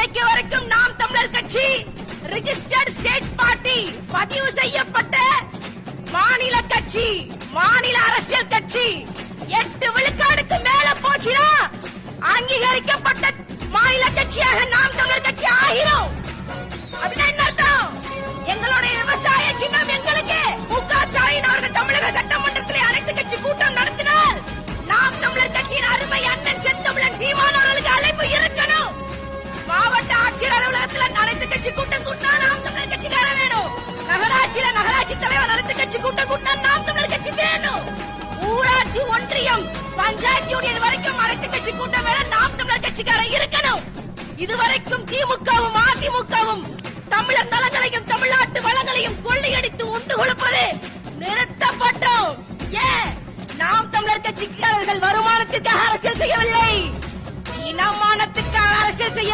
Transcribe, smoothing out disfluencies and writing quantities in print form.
இன்னைக்கு வரைக்கும் நாம் தமிழர் கட்சி ரிஜிஸ்டர்ட் ஸ்டேட் பார்ட்டி, பதிவு செய்யப்பட்ட மாநில கட்சி, மாநில அரசியல் கட்சி 8 விழுக்காடுக்கு மேல போச்சுனா அங்கீகரிக்கப்பட்ட மாநில கட்சியாக நாம் தமிழர் கட்சி ஆகிறோம். அப்படின்னா என்ன அர்த்தம்? எங்களுடைய விவசாய சின்னம் எங்களுக்கு. மு.க. ஸ்டாலின் அவர்கள் தமிழக சட்டமன்றத்திலே அனைத்து கட்சி கூட்டம் நடத்தினால் நாம் தமிழர் கட்சியின் அருமை அண்ணன் செந்தமிழன் சீமான் அவர்களுக்கு அழைப்பு இருக்கணும். மாவட்ட ஆட்சியர் அலுவலகத்தில் அனைத்து கட்சி கூட்டம் கூட்டினா நாம் தமிழர் கட்சிக்கார வேணும். நகராட்சியில நகராட்சி தலைவர் அனைத்து கட்சி கூட்டம் கூட்டினா நாம் தமிழர் கட்சி வேணும். ஊராட்சி, ஒன்றியம், பஞ்சாயத்து யூனியன் வரைக்கும் அனைத்து கட்சி கூட்டம் வேணும். நாம் தமிழர் கட்சிக்கார இருக்கணும். இதுவரைக்கும் திமுகவும் அதிமுகவும் தமிழர் நலங்களையும் தமிழ்நாட்டு வளங்களையும் கொள்ளையடித்து உண்டு கொடுப்பது நிறுத்தப்பட்டோம். ஏன்? நாம் தமிழர் கட்சிக்காரர்கள் வருமானத்திற்காக அரசியல் செய்யவில்லை, இனமானத்துக்காக அரசியல் செய்ய